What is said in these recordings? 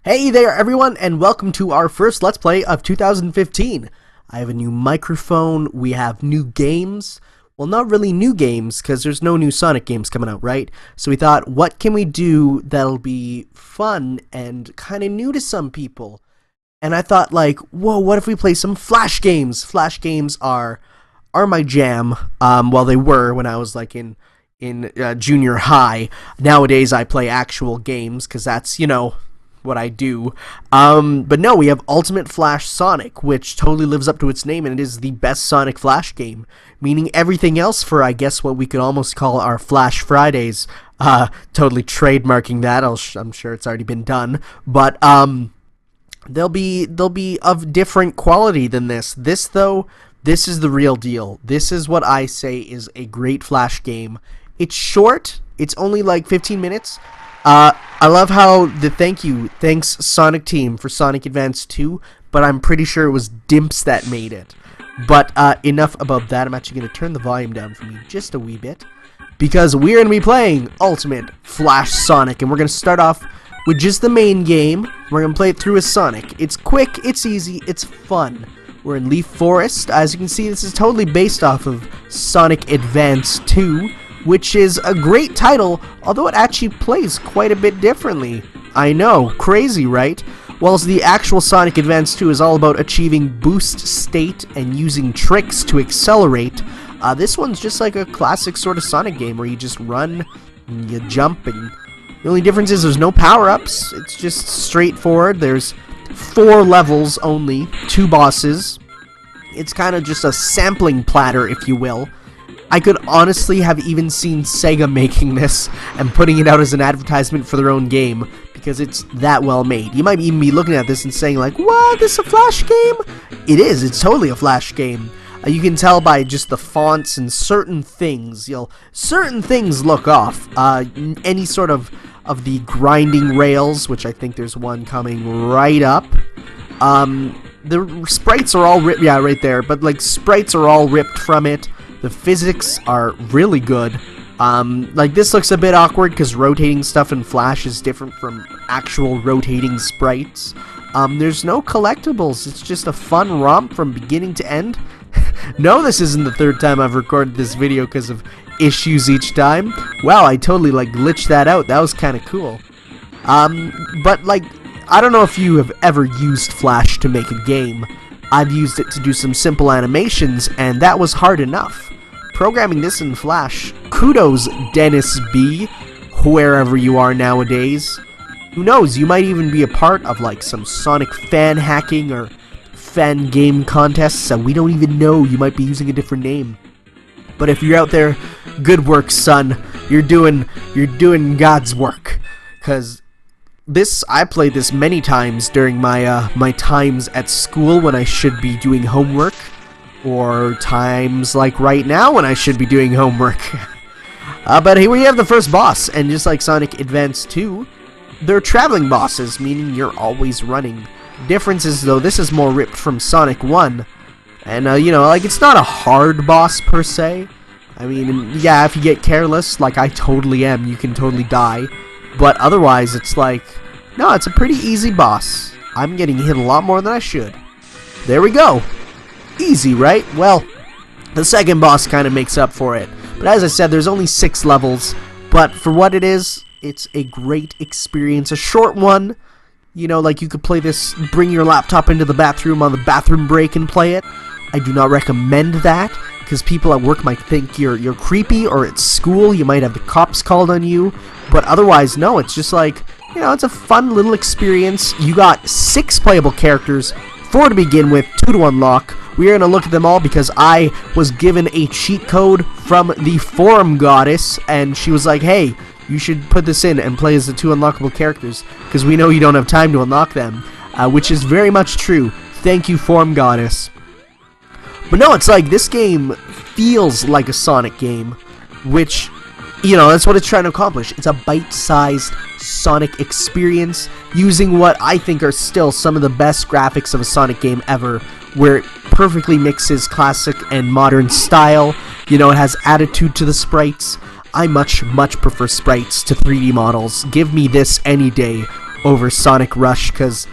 Hey there everyone, and welcome to our first Let's Play of 2015. I have a new microphone, we have new games. Well, not really new games, because there's no new Sonic games coming out, right? So we thought, what can we do that'll be fun and kind of new to some people? And I thought, like, whoa, what if we play some Flash games? Flash games are my jam. Well, they were when I was like in junior high. Nowadays I play actual games, because that's, what I do. But no, we have Ultimate Flash Sonic, which totally lives up to its name, and it is the best Sonic Flash game, meaning everything else for, I guess, what we could almost call our Flash Fridays. Totally trademarking that. I'm sure it's already been done, but they'll be of different quality than this. This is the real deal. This is what I say is a great Flash game. It's short. It's only like 15 minutes. I love how thanks Sonic Team for Sonic Advance 2, but I'm pretty sure it was Dimps that made it. But enough about that. I'm actually going to turn the volume down for me just a wee bit, because we're going to be playing Ultimate Flash Sonic, and we're going to start off with just the main game. We're going to play it through as Sonic. It's quick, it's easy, it's fun. We're in Leaf Forest. As you can see, this is totally based off of Sonic Advance 2, which is a great title, although it actually plays quite a bit differently. I know, crazy, right? Whilst the actual Sonic Advance 2 is all about achieving boost state and using tricks to accelerate, this one's just like a classic sort of Sonic game where you just run, and you jump, and the only difference is there's no power-ups. It's just straightforward. There's 4 levels only, 2 bosses. It's kind of just a sampling platter, if you will. I could honestly have even seen Sega making this and putting it out as an advertisement for their own game, because it's that well made. You might even be looking at this and saying like, what, this is a Flash game? It is, it's totally a Flash game. You can tell by just the fonts and certain things. Certain things look off. Any sort of the grinding rails, which I think there's one coming right up. The sprites are all ripped, yeah, right there, but like sprites are all ripped from it. The physics are really good. Like this looks a bit awkward because rotating stuff in Flash is different from actual rotating sprites. There's no collectibles. It's just a fun romp from beginning to end. No, this isn't the 3rd time I've recorded this video because of issues each time. Wow, I totally like glitched that out. That was kind of cool. But like, I don't know if you have ever used Flash to make a game. I've used it to do some simple animations, and that was hard enough. Programming this in Flash, kudos Dennis B, wherever you are nowadays. Who knows, you might even be a part of like some Sonic fan hacking or fan game contests that we don't even know. You might be using a different name. But if you're out there, good work, son. You're doing God's work. 'Cause I played this many times during my my times at school when I should be doing homework, or times like right now when I should be doing homework. But here we have the first boss, and just like Sonic Advance 2, they're traveling bosses, meaning you're always running. Difference is, though, this is more ripped from Sonic 1, and like it's not a hard boss per se. I mean, yeah, if you get careless, like I totally am, you can totally die. But otherwise, it's like, no, it's a pretty easy boss. I'm getting hit a lot more than I should. There we go. Easy, right? Well, the second boss kind of makes up for it. But as I said, there's only 6 levels. But for what it is, it's a great experience. A short one. Like you could play this, bring your laptop into the bathroom on the bathroom break and play it. I do not recommend that, because people at work might think you're creepy, or at school you might have the cops called on you. But otherwise, no, it's just like, it's a fun little experience. You got 6 playable characters, 4 to begin with, 2 to unlock. We're going to look at them all because I was given a cheat code from the forum goddess, and she was like, hey, you should put this in and play as the 2 unlockable characters, because we know you don't have time to unlock them, which is very much true. Thank you, forum goddess. But no, it's like this game feels like a Sonic game, which, that's what it's trying to accomplish. It's a bite-sized Sonic experience using what I think are still some of the best graphics of a Sonic game ever, where it perfectly mixes classic and modern style. It has attitude to the sprites. I much prefer sprites to 3D models. Give me this any day over Sonic Rush, because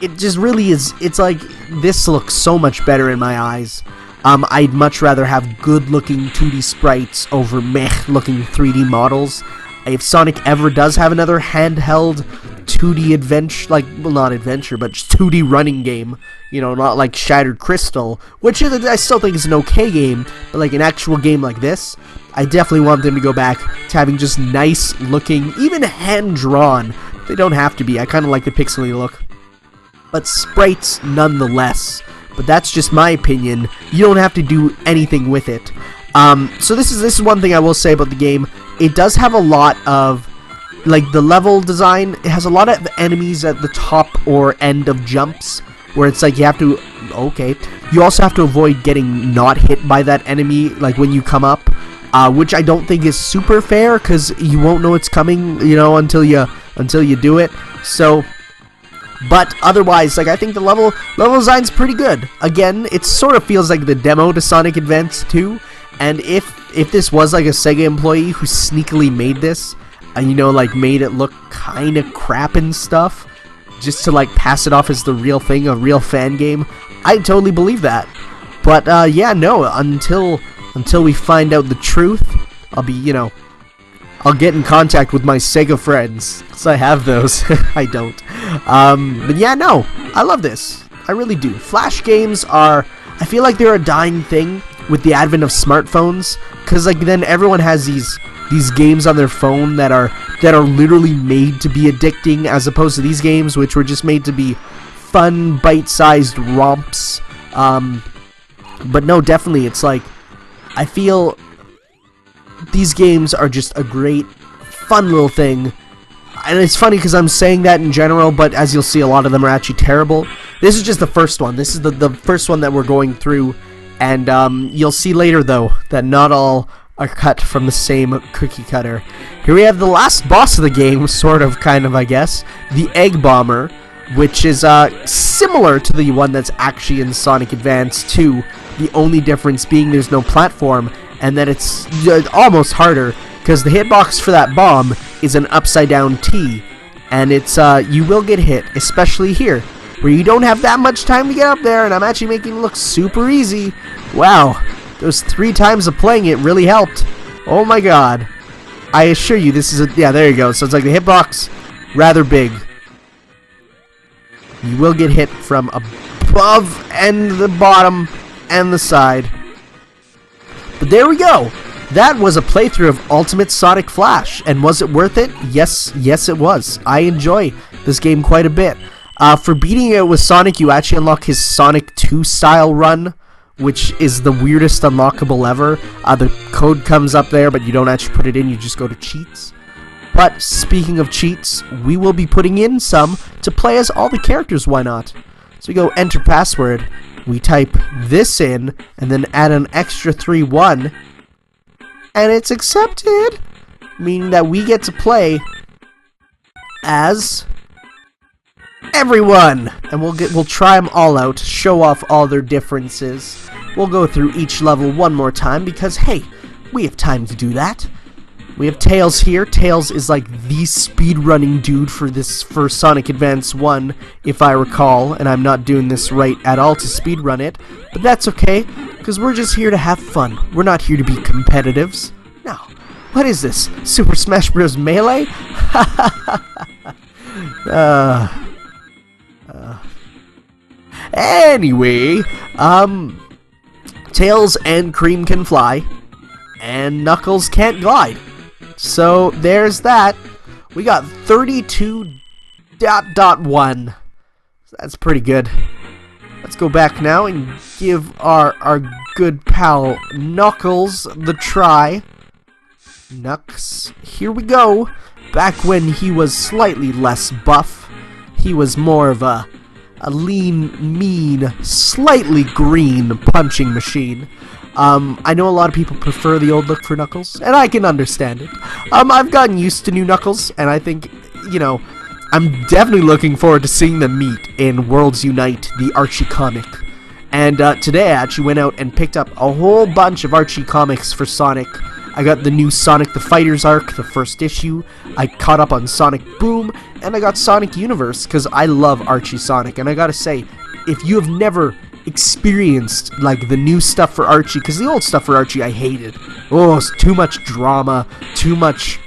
it just really is. It's like, this looks so much better in my eyes. I'd much rather have good-looking 2D sprites over meh-looking 3D models. If Sonic ever does have another handheld 2D adventure, like, well, not adventure, but just 2D running game, you know, not like Shattered Crystal, which is, I still think is an okay game, but like an actual game like this, I definitely want them to go back to having just nice-looking, even hand-drawn. They don't have to be. I kind of like the pixely look, but sprites nonetheless. But that's just my opinion. You don't have to do anything with it. So this is one thing I will say about the game. It does have a lot of, like, the level design. It has a lot of enemies at the top or end of jumps, where it's like you have to, okay, you also have to avoid getting not hit by that enemy, like when you come up, which I don't think is super fair, because you won't know it's coming, you know, until you do it. So, but otherwise, like, I think the level design's pretty good. Again, it sort of feels like the demo to Sonic Advance 2, and if this was like a Sega employee who sneakily made this, and, you know, like, made it look kind of crap and stuff, just to, like, pass it off as the real thing, a real fan game, I totally believe that. But, yeah, no, until we find out the truth, I'll be, you know, I'll get in contact with my Sega friends, because I have those. I don't. But yeah, no, I love this. I really do. Flash games are, I feel like they're a dying thing with the advent of smartphones, because, like, then everyone has these games on their phone that are literally made to be addicting, as opposed to these games which were just made to be fun, bite-sized romps. But no, definitely, it's like, I feel these games are just a great, fun little thing. And it's funny because I'm saying that in general, but as you'll see, a lot of them are actually terrible. This is just the first one. This is the first one that we're going through. And you'll see later, though, that not all are cut from the same cookie cutter. Here we have the last boss of the game, sort of, kind of, I guess. The Egg Bomber, which is similar to the one that's actually in Sonic Advance 2. The only difference being there's no platform, and that it's almost harder, because the hitbox for that bomb is an upside down T, and it's you will get hit, especially here, where you don't have that much time to get up there, and I'm actually making it look super easy. Wow, those 3 times of playing it really helped. Oh my god. I assure you, this is a, yeah, there you go. So it's like the hitbox, rather big. You will get hit from above and the bottom and the side. But there we go. That was a playthrough of Ultimate Sonic Flash. And was it worth it? Yes, it was. I enjoy this game quite a bit. For beating it with Sonic, you actually unlock his Sonic 2 style run, which is the weirdest unlockable ever. The code comes up there, but you don't actually put it in, you just go to cheats. But speaking of cheats, we will be putting in some to play as all the characters, why not? So we go enter password, we type this in, and then add an extra 3-1, and it's accepted, meaning that we get to play as everyone, and we'll try them all out, show off all their differences. We'll go through each level one more time because, hey, we have time to do that. We have Tails here. Tails is like the speedrunning dude for Sonic Advance 1, if I recall, and I'm not doing this right at all to speedrun it, but that's okay, because we're just here to have fun. We're not here to be competitives. No. What is this? Super Smash Bros. Melee? Anyway, Tails and Cream can fly, and Knuckles can't glide. So there's that. We got 32.1. That's pretty good. Let's go back now and give our good pal Knuckles the try. Knux, here we go. Back when he was slightly less buff, he was more of a lean, mean, slightly green punching machine. I know a lot of people prefer the old look for Knuckles, and I can understand it. I've gotten used to new Knuckles, and I think, you know, I'm definitely looking forward to seeing them meet in Worlds Unite, the Archie comic. And today I actually went out and picked up a whole bunch of Archie comics for Sonic. I got the new Sonic the Fighters arc, the first issue. I caught up on Sonic Boom, and I got Sonic Universe, because I love Archie Sonic. And I gotta say, if you have never experienced, like, the new stuff for Archie, because the old stuff for Archie I hated. Oh, it's too much drama, too much...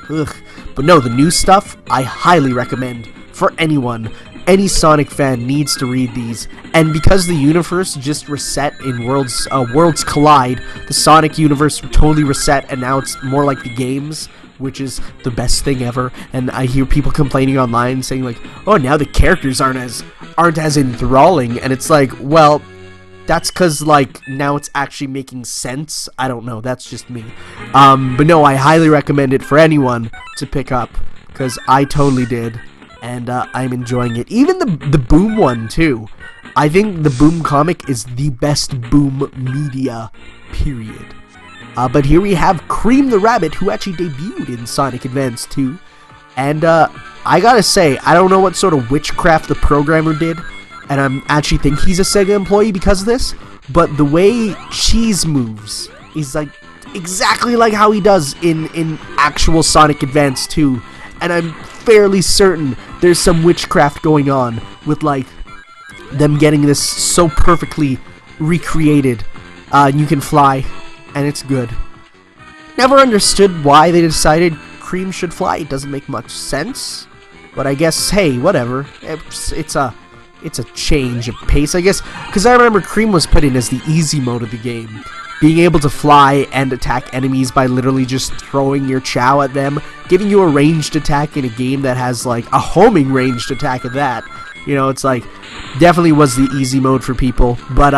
Ugh. But no, the new stuff, I highly recommend for anyone. Any Sonic fan needs to read these, and because the universe just reset in Worlds Collide, the Sonic universe totally reset, and now it's more like the games, which is the best thing ever. And I hear people complaining online saying like, "Oh, now the characters aren't as enthralling," and it's like, well, that's because like now it's actually making sense. I don't know, that's just me. But no, I highly recommend it for anyone to pick up, because I totally did. And I'm enjoying it. Even the Boom one, too. I think the Boom comic is the best Boom media, period. But here we have Cream the Rabbit, who actually debuted in Sonic Advance 2. And I gotta say, I don't know what sort of witchcraft the programmer did, and I actually think he's a Sega employee because of this, but the way Cheese moves is like exactly like how he does in actual Sonic Advance 2. And I'm fairly certain there's some witchcraft going on with like them getting this so perfectly recreated. You can fly, and it's good. Never understood why they decided Cream should fly. It doesn't make much sense, but I guess, hey, whatever. It's a change of pace, I guess, because I remember Cream was put in as the easy mode of the game. Being able to fly and attack enemies by literally just throwing your chow at them, giving you a ranged attack in a game that has like a homing ranged attack at that. You know, it's like, definitely was the easy mode for people, but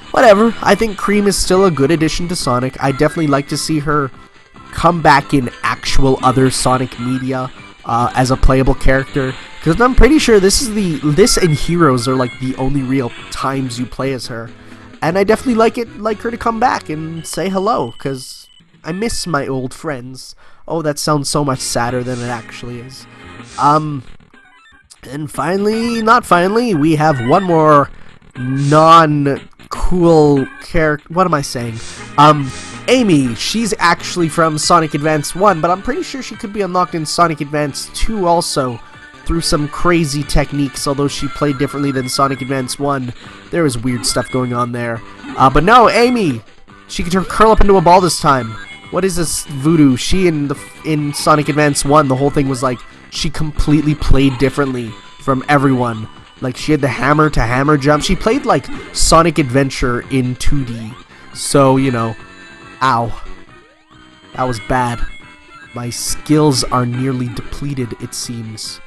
whatever. I think Cream is still a good addition to Sonic. I definitely like to see her come back in actual other Sonic media as a playable character, because I'm pretty sure this and Heroes are like the only real times you play as her. And I definitely like her to come back and say hello, because I miss my old friends. Oh, that sounds so much sadder than it actually is. And finally, not finally, we have one more non-cool character. What am I saying? Amy, she's actually from Sonic Advance 1, but I'm pretty sure she could be unlocked in Sonic Advance 2 also, through some crazy techniques, although she played differently than Sonic Advance 1. There was weird stuff going on there. But no, Amy! She could curl up into a ball this time. What is this voodoo? She in Sonic Advance 1, the whole thing was like, she completely played differently from everyone. Like, she had the hammer to hammer jump. She played like Sonic Adventure in 2D. So, you know, ow. That was bad. My skills are nearly depleted, it seems.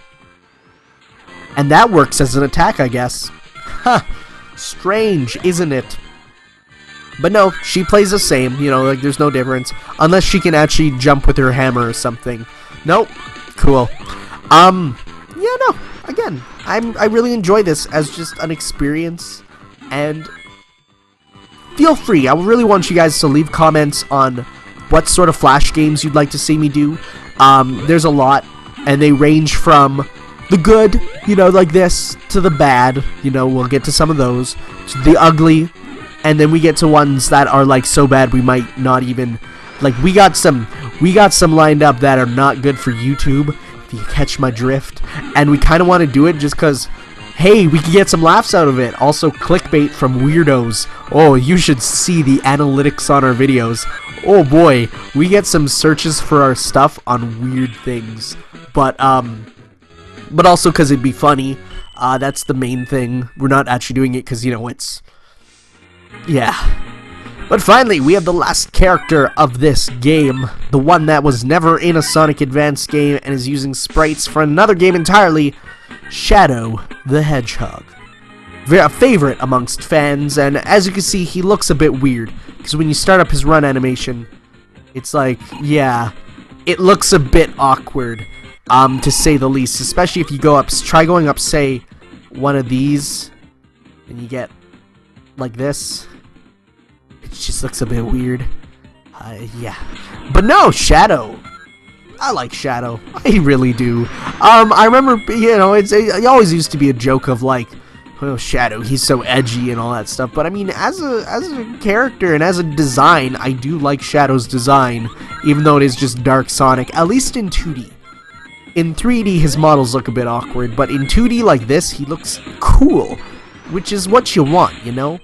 And that works as an attack, I guess. Huh. Strange, isn't it? But no, she plays the same, you know, like there's no difference. Unless she can actually jump with her hammer or something. Nope. Cool. Yeah, no. Again, I really enjoy this as just an experience. And feel free. I really want you guys to leave comments on what sort of Flash games you'd like to see me do. There's a lot, and they range from the good, you know, like this, to the bad, you know, we'll get to some of those, to the ugly, and then we get to ones that are like so bad we might not even, like, we got some lined up that are not good for YouTube, if you catch my drift, and we kind of want to do it just because, hey, we can get some laughs out of it. Also, clickbait from weirdos. Oh, you should see the analytics on our videos. Oh boy, we get some searches for our stuff on weird things, but also because it'd be funny. That's the main thing. We're not actually doing it because, you know, it's... yeah. But finally, we have the last character of this game. The one that was never in a Sonic Advance game and is using sprites for another game entirely. Shadow the Hedgehog. A favorite amongst fans, and as you can see, he looks a bit weird. Because when you start up his run animation, it's like, yeah, it looks a bit awkward. To say the least, especially if you go up, try going up, say, one of these, and you get like this. It just looks a bit weird. Yeah. But no, Shadow. I like Shadow. I really do. I remember, you know, it always used to be a joke of like, oh, Shadow, he's so edgy and all that stuff. But I mean, as a character and as a design, I do like Shadow's design, even though it is just Dark Sonic, at least in 2D. In 3D, his models look a bit awkward, but in 2D like this, he looks cool, which is what you want, you know?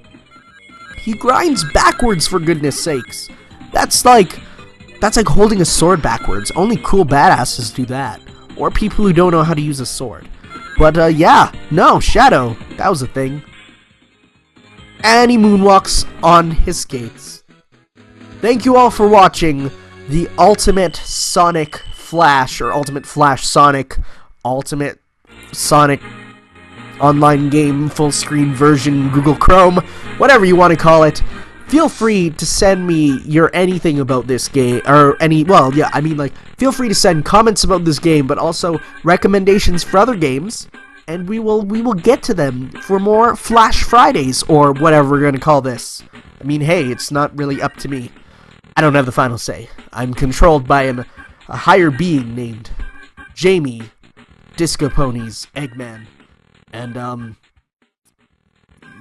He grinds backwards, for goodness sakes. That's like holding a sword backwards. Only cool badasses do that. Or people who don't know how to use a sword. But, yeah. No, Shadow. That was a thing. And he moonwalks on his skates. Thank you all for watching the Ultimate Sonic Flash, or Ultimate Flash Sonic, Ultimate Sonic online game, full screen version, Google Chrome, whatever you want to call it. Feel free to send me your anything about this game, or feel free to send comments about this game, but also recommendations for other games, and we will get to them for more Flash Fridays, or whatever we're going to call this. I mean, hey, it's not really up to me. I don't have the final say. I'm controlled by a higher being named Jamie Disco Ponies Eggman. And,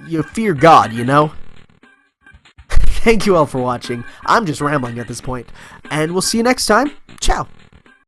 you fear God, you know? Thank you all for watching. I'm just rambling at this point. And we'll see you next time. Ciao.